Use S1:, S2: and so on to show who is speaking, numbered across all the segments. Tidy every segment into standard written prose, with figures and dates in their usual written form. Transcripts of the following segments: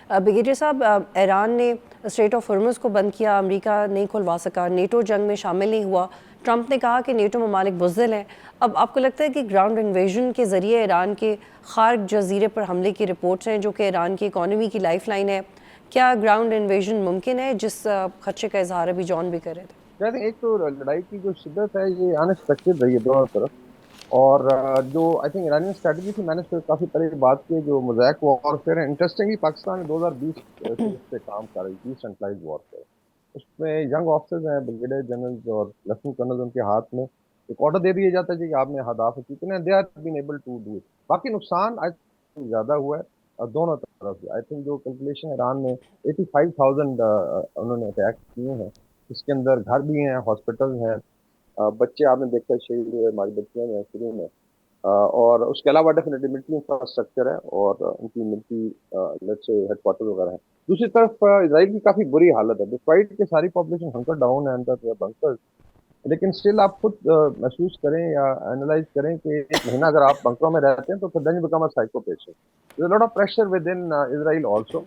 S1: Brigadier साहब, Iran ने straight of Hormuz को बंद किया, अमेरिका नहीं खुलवा सका, नेटो जंग में शामिल नहीं हुआ, ट्रंप ने कहा कि नेटो ममालिक बुज़दिल हैं। अब आपको लगता है कि ग्राउंड इन्वेजन के ज़रिए ईरान के खार्क जज़ीरे पर हमले की रिपोर्ट्स हैं, जो कि ईरान की इकॉनमी की लाइफ लाइन है, क्या ग्राउंड इन्वेजन मुमकिन है, जिस खदशे का इजहार अभी जॉन भी कर रहे थे?
S2: एक तो लड़ाई की जो शिद्दत है ये अनएक्सपेक्टेड रही है दोनों तरफ। और जो आई थिंक ईरानियन स्ट्रेटजी थी, मैंने इस पर काफी पहले बात की, जो मोज़ैक वॉरफेयर है, इंटरेस्टिंगली पाकिस्तान ने 2020 से इस पे काम कर रही थी, सेंट्रलाइज वॉरफेयर। उसमें यंग ऑफिसर्स हैं, ब्रिगेडियर जनरल्स और लेफ्टिनेंट कर्नल, उनके हाथ में एक ऑर्डर दे दिया जाता है कि आपने हदाफ अचीव करना है, they are been able to do it. बाकी नुकसान आई थिंक ज्यादा हुआ है और दोनों तरफ से। आई थिंक जो कैलकुलेशन ईरान में 85,000 उन्होंने अटैक किए हैं, इसके अंदर घर भी हैं, हॉस्पिटल हैं, बच्चे आपने देखा शहीद हुए, हमारी बच्चियां हैं शुरू में। और उसके अलावा डेफिनेटली मिलिट्री इंफ्रास्ट्रक्चर है और उनकी मिलिट्री लेट्स से हेडक्वार्टर वगैरह है। दूसरी तरफ इसराइल की काफी बुरी हालत है, डिस्पाइट के सारी पॉपुलेशन हंकर डाउन है अंदर बंकर्स। लेकिन स्टिल आप खुद महसूस करें या एनालाइज करें कि एक महीना अगर आप बंकरों में रहते हैं तो फिर then you become a psycho patient. Lot of pressure within Israel also.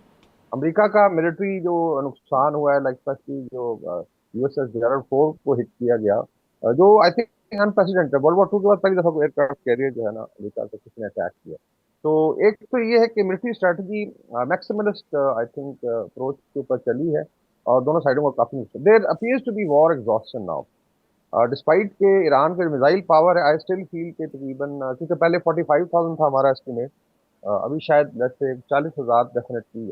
S2: America का मिलिट्री जो नुकसान हुआ है, लाइक स्पेशली जो यूएसएस जेरल्ड फोर्ड को हिट किया गया, जो I think unprecedented, world war two के बाद पहली दफा कोई एयरक्राफ्ट कैरियर जो है ना अमेरिका से किसी ने अटैक किया। तो एक तो ये है कि military strategy maximalist I think approach के ऊपर चली है और दोनों साइडों को काफी नुकसान। There appears to be war exhaustion now. Despite के ईरान का मिसाइल पावर है, आई स्टिल फील के तकरीबन क्योंकि पहले 45,000 था हमारा एस्टिमेट, अभी शायद जैसे 40,000 डेफिनेटली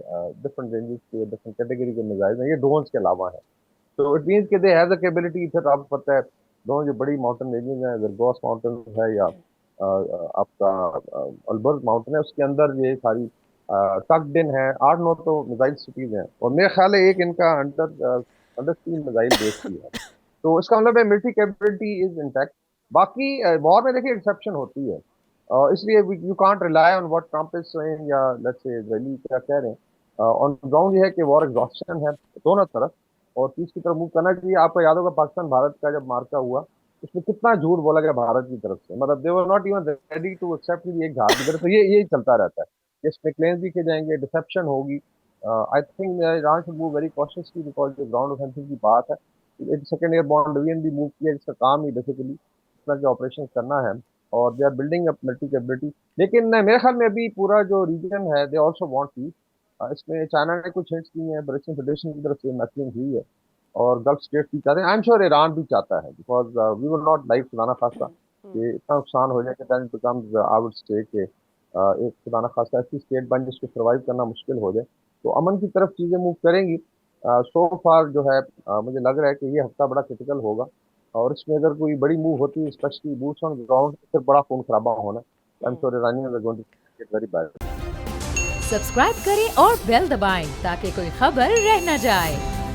S2: डिफरेंट रेंजेस के डिफरेंट कैटेगरी के मिसाइल हैं, ये ड्रोन्स के अलावा है। तो इट मीन्स के दे हैव द कैपेबिलिटी। फिर आपको पता है दोनों जो बड़ी माउंटेन रेंजेस हैं, जरगोस माउंटेन है या आपका अल्बर्ट माउंटेन है, उसके अंदर ये सारी टक्ड इन है, 8-9 तो मिसाइल सिटीज हैं और मेरा ख्याल है एक इनका अंडर अंडर सी मिसाइल बेस भी है। तो इसका मतलब है मिलिट्री कैपेबिलिटी इज इंटैक्ट। बाकी वॉर में देखिए एक्सेप्शन होती है, इसलिए you can't rely on what Trump is saying या लेट्स से इजरायली क्या कह रहे हैं। ऑन ग्राउंड ये है कि वॉर एग्जॉस्शन है दोनों तरफ और पीस की तरफ मूव करना चाहिए। आपको याद होगा पाकिस्तान भारत का जब मार्का हुआ, उसमें कितना झूठ बोला गया भारत की तरफ से, मतलब they were not even ready to accept कि एक घात की तरफ। तो ये यही चलता रहता है, इसमें क्लेम्स भी किए जाएंगे, डिसेप्शन होगी। I think Iran should move very cautiously because जो ग्राउंड ऑफेंसिव की बात है, एक सेकेंड एयरबॉर्न डिवीजन भी मूव किया जिसका काम ही बेसिकली इस तरह के ऑपरेशन करना है और they are building up military capability. लेकिन मेरे ख्याल में अभी पूरा जो रीजन है दे आल्सो वांट पीस। इसमें चाइना ने कुछ हिंट्स दी हैं, रशियन फेडरेशन की तरफ से मैसेजिंग हुई है और गल्फ स्टेट भी चाहते हैं, आई एम श्योर ईरान भी चाहता है, because we would not like खुदा ना खास्ता कि इतना नुकसान हो जाए कि then it becomes I would say कि एक खुदा ना खास्ता ऐसी स्टेट बन जिसको सर्वाइव करना मुश्किल हो जाए। तो अमन की तरफ चीजें मूव करेंगी। सो फार जो है मुझे लग रहा है कि ये हफ्ता बड़ा क्रिटिकल होगा और इसमें अगर कोई बड़ी मूव होती है स्पेशली बूट्स ऑन ग्राउंड, फिर बड़ा खून खराबा होना। I am sure Iranians are going to get very bad.
S3: Subscribe करें और बेल दबाएं ताकि कोई खबर रह न जाए।